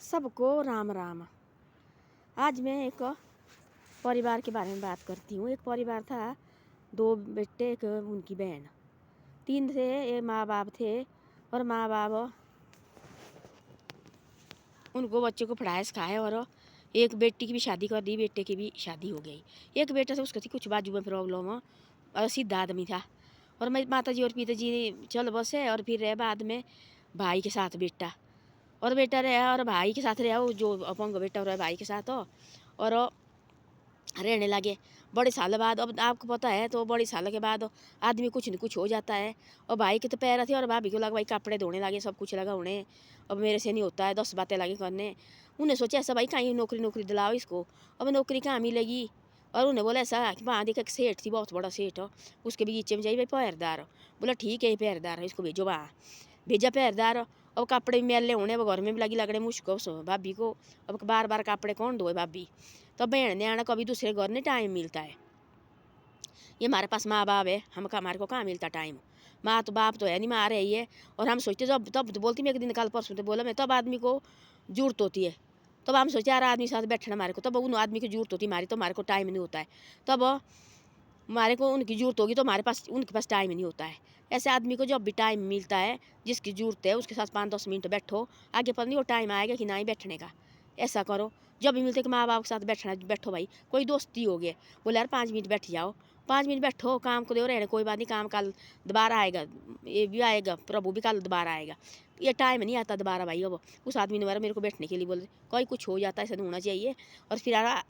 सबको राम राम। आज मैं एक परिवार के बारे में बात करती हूँ। एक परिवार था, 2 बेटे, एक उनकी बहन, 3 थे। ये माँ बाप थे और माँ बाप उनको बच्चे को पढ़ाया सिखाए और एक बेटी की भी शादी कर दी, बेटे की भी शादी हो गई। एक बेटा था, उसको थी कुछ बाजू में प्रॉब्लम और सीधा आदमी था। और मैं माता जी और पिता जी चल बसे और फिर रहे बाद में भाई के साथ बेटा और बेटा रहा और भाई के साथ रहा, वो जो अपंग बेटा रहा भाई के साथ और रहने लगे। बड़े साल बाद, अब आपको पता है तो बड़े साल के बाद आदमी कुछ न कुछ हो जाता है। और भाई के तो पैर थे और भाभी को लगा भाई कपड़े धोने लगे, सब कुछ लगा उन्हें। अब मेरे से नहीं होता है, 10 बातें लगी करने। उन्हें सोचा ऐसा भाई कहीं नौकरी दिलाओ इसको। अब नौकरी कहाँ मिलेगी। और उन्हें बोला ऐसा कि वहाँ देख एक सेठ थी, बहुत बड़ा सेठ, उसके बगीचे में जाइए भाई पहरेदार। बोला ठीक है पहरेदार है, इसको भेजो वहाँ। भेजा पहरेदार। अब कपड़े मैले होने, अब घर में भी लगी लगने मुश्किल भाभी को। अब बार बार कपड़े कौन धोए भाभी। तो बहन ने आना, कभी दूसरे घर नहीं टाइम मिलता है। ये हमारे पास माँ बाप है, हम हमारे को कहाँ मिलता टाइम। माँ तो बाप तो है नहीं, माँ रही है। और हम सोचते जब तब तो बोलती मैं एक दिन कल परसों तो बोला मैं, तब आदमी को जरूरत होती है। तब हम सोचे यार आदमी साथ बैठना हमारे को, तब उन आदमी की जरूरत होती है हमारी, तो हमारे को टाइम नहीं होता है। तब हमारे को उनकी जरूरत होगी तो हमारे पास उनके पास टाइम नहीं होता है। ऐसे आदमी को जब भी टाइम मिलता है, जिसकी जरूरत है उसके साथ 5-10 मिनट बैठो। आगे पता नहीं वो टाइम आएगा कि नहीं बैठने का। ऐसा करो जब भी मिलते कि माँ बाप के साथ बैठना, बैठो भाई। कोई दोस्ती हो गया, बोले यार 5 मिनट बैठ जाओ, 5 मिनट बैठो, काम को दो रहने, कोई बात नहीं, काम कल दोबारा आएगा, ये भी आएगा, प्रभु भी कल दोबारा आएगा। ये टाइम नहीं आता दोबारा भाई। अब उस आदमी ने मेरे को बैठने के लिए बोले, कोई कुछ हो जाता है, ऐसा होना चाहिए। और फिर यार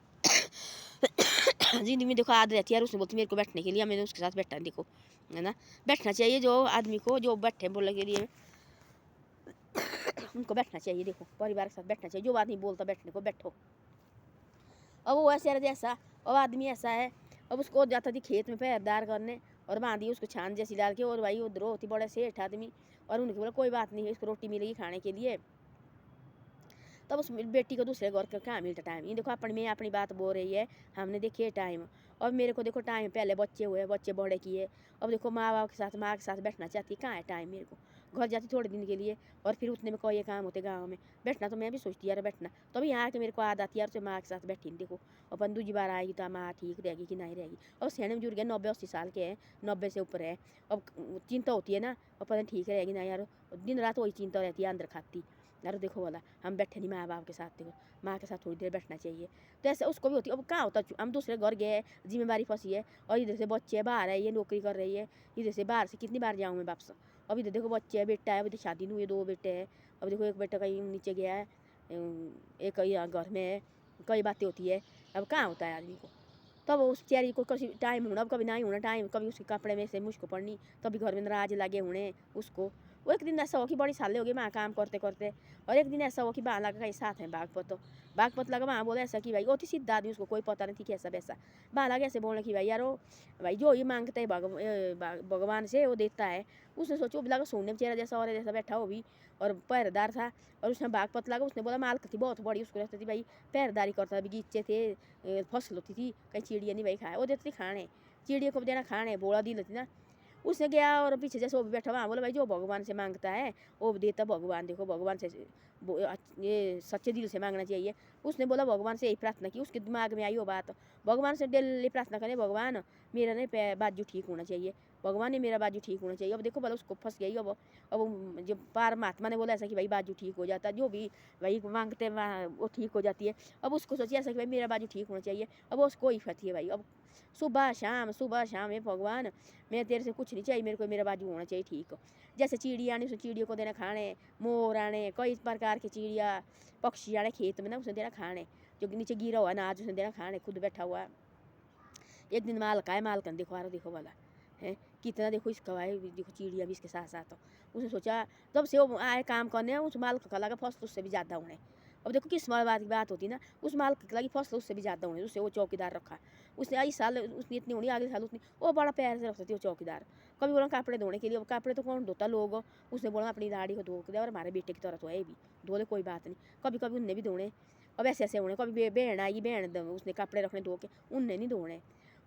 जिंदगी में देखो आदत रहती है यार, उसने बोलती मेरे को बैठने के लिए, मैंने उसके साथ बैठा, देखो है ना। बैठना चाहिए जो आदमी को, जो बैठे बोलने के लिए उनको बैठना चाहिए। देखो परिवार के साथ बैठना चाहिए, जो आदमी बोलता बैठने को बैठो। अब वो ऐसे जैसा, अब आदमी ऐसा है, अब उसको जाता थी खेत में पैरदार करने और बांधी उसको छान जैसी डाल के, और भाई उधर होती बड़े सेठ आदमी, और उनके बोला कोई बात नहीं है, इसको रोटी मिलेगी खाने के लिए। तब उस बेटी को दूसरे घर का कहाँ मिलता टाइम। ये देखो अपन में अपनी बात बोल रही है, हमने देखिए टाइम। और मेरे को देखो टाइम, पहले बच्चे हुए, बच्चे बड़े किए, अब देखो माँ बाप के साथ, माँ के साथ बैठना चाहती, कहाँ है टाइम मेरे को। घर जाती थोड़े दिन के लिए और फिर उतने में कोई काम होते गाँव में। बैठना तो मैं भी सोचती यार बैठना, तो अभी यहाँ के मेरे को आदत आती यार, तो माँ के साथ बैठी। देखो अपन दूसरी बार आएगी तो माँ ठीक रहेगी कि नहीं रहेगी। और सियाने बुजुर्ग है, 90-80 साल के हैं, 90 से ऊपर है। अब चिंता होती है ना, अपन ठीक रहेगी ना यार, दिन रात वही चिंता रहती है अंदर खाती यार। देखो बोला हम बैठे नहीं माँ बाप के साथ, देखो माँ के साथ थोड़ी देर बैठना चाहिए। तो ऐसे उसको भी होती है। अब कहाँ होता, हम दूसरे घर गए, जिम्मेदारी फंसी है, और इधर से बच्चे बाहर है, ये नौकरी कर रही है, इधर से बाहर से कितनी बार जाऊँ मैं वापस। अब इधर देखो बच्चे है, बेटा है, अभी तो शादी नहीं हुई, 2 बेटे हैं। अब देखो एक बेटा कहीं नीचे गया है, एक यहाँ घर में है, कई बातें होती है। अब कहाँ होता है आदमी को। तब उस बेचारी को कभी टाइम होना, कभी नहीं होना टाइम, कभी उसके कपड़े में से मुश्किल पड़नी, कभी घर में नाराज लगे होने उसको। वो एक दिन ऐसा हो कि बड़ी साले हो गई वहाँ काम करते करते, और एक दिन ऐसा हो कि वहाँ लगा कहीं साथ है बागपत लगा वहाँ बोला ऐसा कि भाई वो थी सीधा आदमी, उसको कोई पता नहीं थी कैसा वैसा। वहाँ लगे ऐसे बोलने की भाई यार वो भाई जो ये मांगते हैं भगवान से वो देता है। उसने सोचो लगा सोने चेहरा जैसा और जैसा बैठा वो भी, और पहरेदार था। और उसने बागपत लगा, उसने बोला माल थी बहुत बड़ी, उसको रहती थी भाई पहरेदारी करता था, बगीचे थे, फसल होती थी, कहीं चिड़िया नहीं भाई खाए, वो देती थी खाने, चिड़िया को भी देना खाने, बोला दी लेती ना। उसने गया और पीछे जैसे वो भी बैठा हुआ, बोला भाई जो भगवान से मांगता है वो देता भगवान, देखो भगवान से ये सच्चे दिल से मांगना चाहिए। उसने बोला भगवान से यही प्रार्थना की, उसके दिमाग में आई वो बात, भगवान से डेली प्रार्थना करें, भगवान मेरा नहीं बाजू ठीक होना चाहिए, भगवान ने मेरा बाजू ठीक होना चाहिए। अब देखो बोला उसको फंस गई। अब जब परमात्मा ने बोला ऐसा कि भाई बाजू ठीक हो जाता, जो भी भाई मांगते हैं वो ठीक हो जाती है। अब उसको सोचिए ऐसा कि भाई मेरा बाजू ठीक होना चाहिए। अब उसको ही फंसी है भाई। अब सुबह शाम है भगवान, मैं तेरे से कुछ नहीं चाहिए, मेरे को मेरा बाजू होना चाहिए ठीक। जैसे चिड़िया आने, उसने चिड़ियों को देना खाने, मोर आने, कई प्रकार की चिड़िया पक्षी आने खेत में ना, उसने देना खाने, जो नीचे गिरा हुआ अनाज उसने देना खाने, खुद बैठा हुआ। एक दिन मालका है, मालकन देखो आ रहा, देखो वाला है कितना, देखो इसका भाई, देखो चिड़िया भी इसके साथ साथ। उसने सोचा जब से वो आए काम करने, उस मालक का लगा फसल उससे भी ज़्यादा उन्हें। अब देखो किस बात की बात होती ना, उस मालक की लगी फसल उससे भी ज़्यादा उन्हें, उससे वो चौकीदार रखा। उसने इस साल उसने इतनी होनी, अगले साल उसने वो बड़ा प्यार से रखती थी वो चौकीदार। कभी बोला कपड़े धोने के लिए, अब कपड़े तो कौन धोता लोग, उसने बोला अपनी दाढ़ी को धो के, और हमारे बेटे की तरह तो है भी, धो ले कोई बात नहीं। कभी कभी उनने भी धोने, अब ऐसे ऐसे होने, कभी बहन आई, बहन उसने कपड़े रखने धो के, उनने नहीं धोने।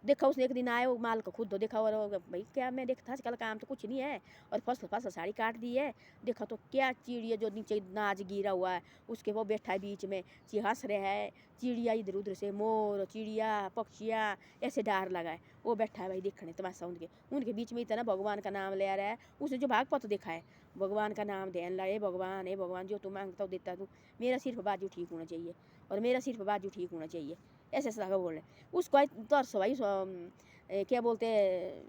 देखा उसने एक दिन आए वो माल को खुद दो देखा और भाई क्या मैं देखता आजकल काम तो कुछ नहीं है और फसल साड़ी काट दी है। देखा तो क्या चिड़िया जो नीचे नाज गिरा हुआ है उसके वो बैठा है बीच में हंस रहे है। चिड़िया इधर उधर से मोर चिड़िया पक्षियाँ ऐसे डार लगा है वो बैठा है भाई देखने तमाशा उनके उनके बीच में इतना भगवान का नाम ले रहा है। उसने जो भागवत देखा है भगवान का नाम ध्यान ला, हे भगवान जो तू मांगता हो देता तू, मेरा सिर्फ बाजू ठीक होना चाहिए और मेरा सिर्फ बाजू ठीक होना चाहिए, ऐसे ऐसा बोल रहे। उसको तरस भाई क्या बोलते हैं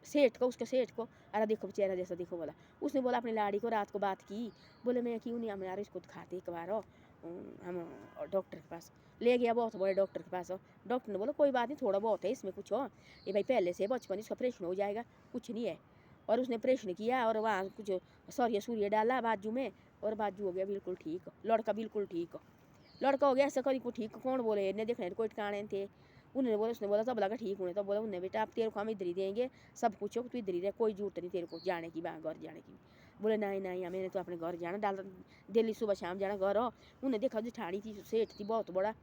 सेठ को, उसके सेठ को, अरे देखो चेहरा जैसा देखो बोला। उसने बोला अपनी लाड़ी को रात को बात की, बोले मैं क्यों नहीं, हम यार इसको दिखाते एक बार हम डॉक्टर के पास ले गया, बहुत बड़े डॉक्टर के पास। डॉक्टर ने बोला कोई बात नहीं, थोड़ा बहुत है इसमें कुछ हो, ये भाई पहले से बचपन इसका ऑपरेशन हो जाएगा, कुछ नहीं है। और उसने ऑपरेशन किया और वहाँ कुछ सौर्य सूर्य डाला बाजू में और बाजू हो गया बिल्कुल ठीक, लड़का बिल्कुल ठीक, लड़का हो गया ऐसा कभी को ठीक। कौन बोले इन्हें देखने कोई ठिकाने थे। उन्होंने बोला, उसने बोला सब लगा ठीक होने, तो बोला उन्हें बेटा आप तेरे को हम इधर ही देंगे सब कुछ हो, तू इधर ही रहे, कोई जरूरत नहीं तेरे को जाने की, वहाँ घर जाने की। बोले नहीं नहीं मैंने तो अपने घर जाना, डाल डेली सुबह शाम जाना घर हो। उन्हें देखा जो ठाड़ी थी सेठ थी बहुत बड़ा,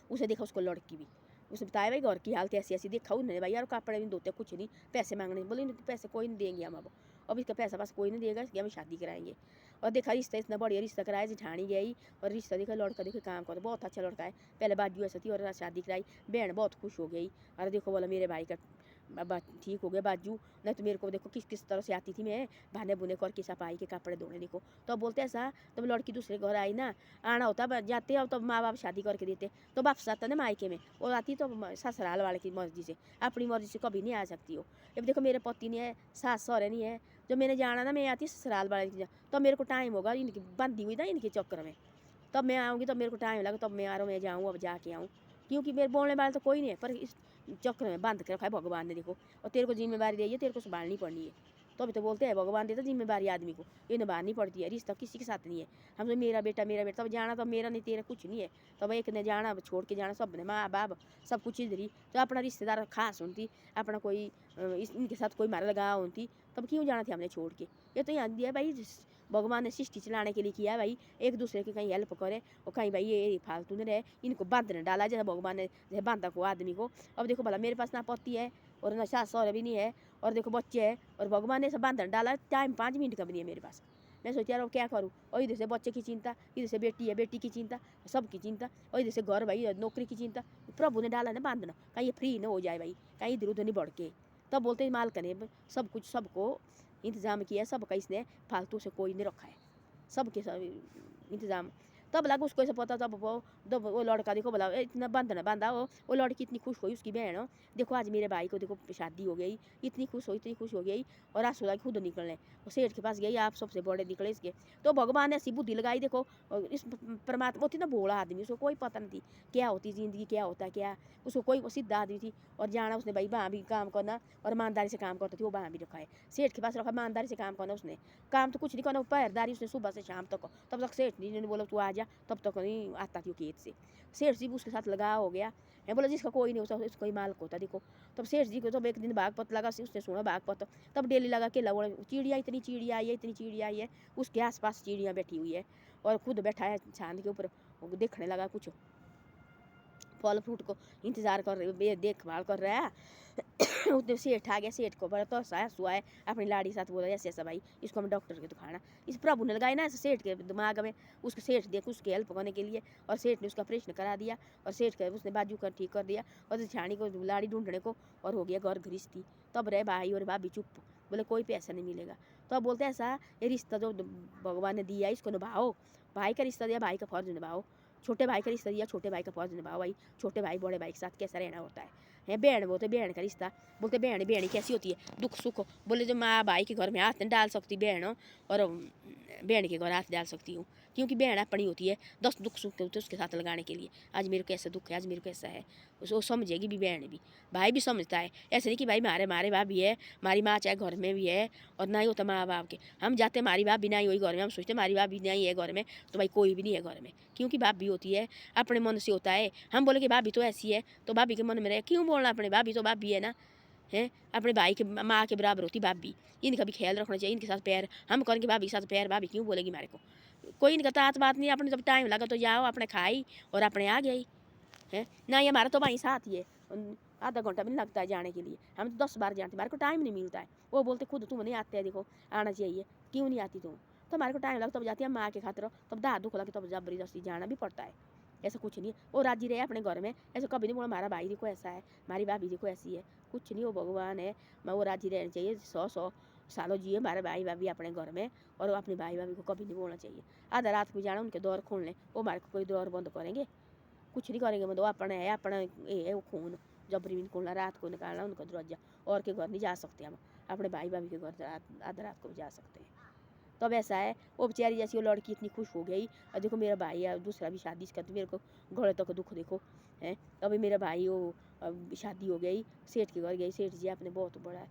उसे देखा उसको लड़की भी, उसने बताया भाई घर की हालत ऐसी ऐसी। देखा उन्होंने भाई यार कपड़े भी धोते कुछ नहीं, पैसे मांगने, बोले इनके पैसे कोई नहीं देंगे हम, अब इसका पैसा बस कोई नहीं देगा, इसकी हम शादी कराएंगे। और देखा रिश्ता इतना बढ़िया रिश्ता कराया, जेठानी गई और रिश्ता देखा, लड़का देखा काम करता बहुत अच्छा लड़का है, पहले बाजू ऐसा थी और शादी कराई, बहन बहुत खुश हो गई। अरे देखो बोला मेरे भाई का ठीक हो गया बाजू, नहीं तो मेरे को देखो किस किस तरह से आती थी मैं भाने बुने करके सफाई के कपड़े धोने, देखो तो बोलते ऐसा। तब लड़की दूसरे घर आई ना, आना होता जाते अब तो माँ बाप शादी करके देते, तो वापस आता ना मायके में, और आती तो ससुराल वाले की मर्जी से, अपनी मर्जी से कभी नहीं आ सकती हो। अब देखो मेरे पति नहीं है, सास सहुरे नहीं है, जब मैंने जाना ना मैं आती ससुराल वाले की, तो मेरे को टाइम होगा इनकी बंदी हुई ना इनके चक्कर में, तब मैं आऊँगी, तब मेरे को टाइम लगा, तब मैं आ रहा हूँ, मैं जाऊँ अब जाके आऊँ, क्योंकि मेरे बोलने वाले तो कोई नहीं है, पर इस चक्कर में बंद कर रखा है भगवान ने देखो। और तेरे को जिम्मेवारी दी है, तेरे को संभालनी पड़नी है, तो अभी तो बोलते हैं भगवान देता जिम्मेवारी आदमी को, ये निभानी पड़ती है। रिश्ता किसी के साथ नहीं है, हम तो मेरा बेटा तब जाना तो मेरा नहीं तेरा कुछ नहीं है, तब एक ने जाना छोड़ के जाना, सब ने माँ बाप सब कुछ इधर ही, तो अपना रिश्तेदार खास होती, अपना कोई इनके साथ कोई मारा लगाव होती, तब क्यों जाना था हमने छोड़ के। ये तो यहाँ दिया भाई भगवान ने सृष्टि चलाने के लिए किया भाई, एक दूसरे की कहीं हेल्प करे और कहीं भाई ये फालतू नहीं रहे, इनको बांधने डाला जैसे भगवान ने जैसे बांधा को आदमी को। अब देखो भला मेरे पास ना पति है और ना सास सहुरे भी नहीं है और देखो बच्चे हैं, और भगवान ने सब बांधने डाला, टाइम 5 मिनट का भी नहीं है मेरे पास। मैं सोच यार क्या करूँ, और इधर से बच्चे की चिंता, इधर से बेटी है बेटी की चिंता, सबकी चिंता, और इधर से घर भाई नौकरी की चिंता। प्रभु ने डाला ना बांधना, कहीं ये फ्री ना हो जाए भाई, कहीं इधर उधर नहीं बढ़ के। तब बोलते मालिक ने सब कुछ सबको इंतजाम किया, सबका इसने फालतू से कोई नहीं रखा है, सबके सब इंतजाम। तब लगा उसको ऐसा पता, तब वो लड़का देखो बोला इतना बांधना बांधा वो लड़की इतनी खुश हुई, उसकी बहन हो देखो आज मेरे भाई को देखो शादी हो गई, इतनी खुश हो गई और आंसू लगा खुद निकलने, वो सेठ के पास गई, आप सबसे बड़े निकले इसके। तो भगवान ने ऐसी बुद्धि लगाई देखो, इस परमात्मा होती ना भोला आदमी, उसको कोई पता नहीं थी क्या होती ज़िंदगी, क्या होता है क्या, उसको कोई सीधा आदमी थी। और जाना उसने भाई वहाँ भी काम करना और ईमानदारी से काम करती थी, वो वहाँ भी रखा है, सेठ के पास रखा, ईमानदारी से काम करना उसने, काम तो कुछ नहीं करना, पहरेदारी उसने सुबह से शाम तक। तब तक सेठ जी ने बोला तू आ जा, तब तक नहीं आता थी खेत से। सेठ जी भी उसके साथ लगा हो गया, मैं बोला जिसका कोई नहीं होता उसका ही मालिक होता देखो। तब सेठ जी को तब एक दिन भागपत लगा, उसने सुना भागपत, तब डेली लगा के लगा, चिड़िया इतनी चिड़िया आई है, इतनी चिड़िया आई है, उसके आसपास चिड़िया बैठी हुई है और खुद बैठा है छांद के ऊपर, देखने लगा कुछ फल फ्रूट को इंतजार कर रहे, देखभाल कर रहा है। उसने सेठ आ गया, सेठ को बड़ा तो हुआ है, अपनी लाड़ी के साथ बोला ऐसे ऐसा भाई इसको हम डॉक्टर के दिखाना, इस प्रभु ने लगाया ना ऐसे सेठ के दिमाग में, उसके सेठ देख उसकी हेल्प करने के लिए, और सेठ ने उसका ऑपरेशन करा दिया और सेठ का उसने बाजू कर ठीक कर दिया और छाणी को लाड़ी ढूंढने को, और हो गया घर गृहस्थी। तब रहे भाई और भाभी चुप, बोले कोई पैसा नहीं मिलेगा। तो अब बोलते ऐसा ये रिश्ता जो भगवान ने दिया इसको निभाओ, भाई का रिश्ता दिया भाई का फर्ज निभाओ, छोटे भाई का रिश्ता दिया छोटे भाई का फर्ज निभाओ भाई, छोटे भाई बड़े भाई के साथ कैसा रहना होता है। बहन बोलते बहन का रिश्ता, बोलते बहन बहनी कैसी होती है, दुख सुख, बोले जो माँ भाई के घर में हाथ नहीं डाल सकती बहन हो, और बहन के घर हाथ डाल सकती हूँ, क्योंकि बहन अपनी होती है, 10 दुख सुख होते उसके साथ लगाने के लिए, आज मेरे को ऐसा दुख है, आज मेरे को ऐसा है, उसको समझेगी भी बहन भी, भाई भी समझता है। ऐसे नहीं कि भाई मारे बाप भी है, हमारी माँ चाहे घर में भी है और ना ही होता माँ बाप के, हम जाते हमारी बाप भी नहीं हुई घर में, हम सोचते हमारी बाप भी नहीं है घर में, तो भाई कोई भी नहीं है घर में, क्योंकि बाप भी होती है, अपने मन से होता है। हम बोले कि भाभी तो ऐसी है, तो भाभी के मन में रहे, क्यों बोलना, अपने भाभी तो भाभी है ना, है अपने भाई के माँ के बराबर होती भाभी, इनका भी ख्याल रखना चाहिए, इनके साथ पैर हम करेंगे भाभी के साथ पैर, भाभी क्यों बोलेगी हमारे को, कोई इनका तात बात नहीं, अपने जब टाइम लगा तो जाओ अपने खाई और अपने आ गई है ना, ये हमारा तो भाई साथ ही है, आधा घंटा भी नहीं लगता है जाने के लिए, हम तो 10 बार जानते, हमारे को टाइम नहीं मिलता है। वो बोलते खुद तुम नहीं आते हैं, देखो आना चाहिए, क्यों नहीं आती तुम? तो हमारे को टाइम लगता तब जाती है, माँ के खातिर तब दाद दुख लगे तब जबरदस्ती जाना भी पड़ता है। ऐसा कुछ नहीं है, वो राजी रहे अपने घर में, ऐसा कभी नहीं बोला हमारा भाई देखो ऐसा है, हमारी भाभी देखो ऐसी है, कुछ नहीं, वो भगवान है। मैं वो राजी रहना चाहिए, 100 सालों जिए हमारे भाई भाभी अपने घर में, और अपने भाई भाभी को कभी नहीं बोलना चाहिए। आधा रात को जाना उनके दौर खोल लें, वो हमारे को कोई दौर बंद करेंगे? कुछ नहीं करेंगे, मतलब अपना है, अपना ये है वो खून, जबरी भी खोलना, रात को निकालना उनका दरवाजा, और के घर नहीं जा सकते हम, अपने भाई भाभी के घर आधा रात को भी जा सकते हैं। तो अब ऐसा है, वो बेचारी जैसी वो लड़की इतनी खुश हो गई, और देखो मेरा भाई है दूसरा भी शादी इसका, तो मेरे को घोड़े तक दुख देखो है। अभी मेरा भाई वो शादी हो गई, सेठ के घर गई, सेठ जी आपने बहुत बड़ा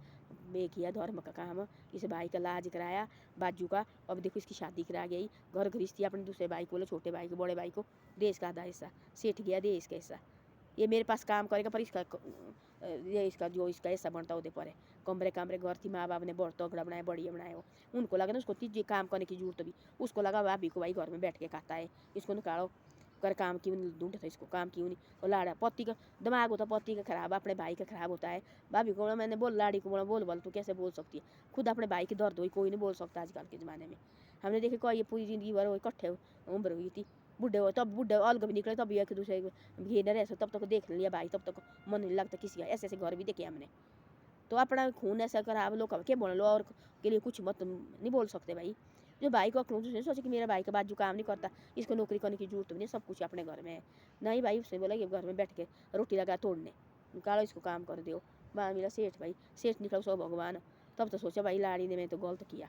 में किया धर्म का काम, इस भाई का लाज कराया बाजू का, अब देखो इसकी शादी करा गई, घर गृहस्थी अपने दूसरे भाई को, छोटे भाई को, बड़े भाई को, देश का आधा हिस्सा, सेठ गया देश का हिस्सा, ये मेरे पास काम करेगा, पर इसका ये इसका जो इसका हिस्सा बनता होते पर है। कमरे कमरे घर थी, माँ बाप ने बहुत तगड़ा बनाया, बढ़िया बनाया वो, उनको लगा ना उसको तीजे काम करने की जरूरत भी, उसको लगा भाभी को भाई घर में बैठ के खाता है, इसको निकालो कर, काम क्यों नहीं ढूंढता इसको, काम क्यों नहीं। और लाड़ा पति का दिमाग होता, पति का खराब, अपने भाई का खराब होता है। भाभी को मैंने बोल, लाड़ी को बोला बोल तू कैसे बोल सकती है, खुद अपने भाई की दर्द हुई कोई नहीं बोल सकता आजकल के ज़माने में। हमने देखे कोई ये पूरी ज़िंदगी भर वो इकट्ठे उम्र हुई थी, बुढ़े हो तब बुढ़े अलग भी निकले, तब एक दूसरे घेर रहे, तब तक देख लिया भाई, तब तक मन नहीं लगता किसी का, ऐसे ऐसे घर भी देखे हमने। तो अपना खून ऐसा खराब, लोग क्या बोल लो, और के लिए कुछ मत नहीं बोल सकते भाई। जो भाई को अक्ल उसने सोचा कि मेरा भाई का बाजू काम नहीं करता, इसको नौकरी करने की जरूरत नहीं, सब कुछ अपने घर में है। नहीं भाई, उसने बोला कि घर में बैठ के रोटी लगा तोड़ने, निकालो इसको काम कर दो। वहाँ मिला सेठ, भाई सेठ निकला सो भगवान, तब तो सोचा भाई लाड़ी ने मैं तो गलत किया।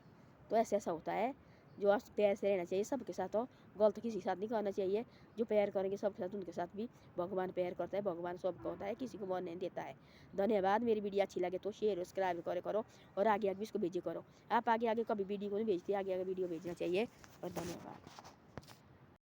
तो ऐसा ऐसा होता है, जो आप प्यार से रहना चाहिए सबके साथ, हो गलत किसी के साथ नहीं करना चाहिए। जो प्यार करेंगे सबके साथ, उनके साथ भी भगवान प्यार करता है, भगवान सबका होता है, किसी को मन नहीं देता है। धन्यवाद। मेरी वीडियो अच्छी लगे तो शेयर सब्सक्राइब करो, और आगे आगे भी इसको भेजे करो। आप आगे आगे कभी वीडियो को नहीं भेजते, आगे आगे वीडियो भेजना चाहिए, और धन्यवाद।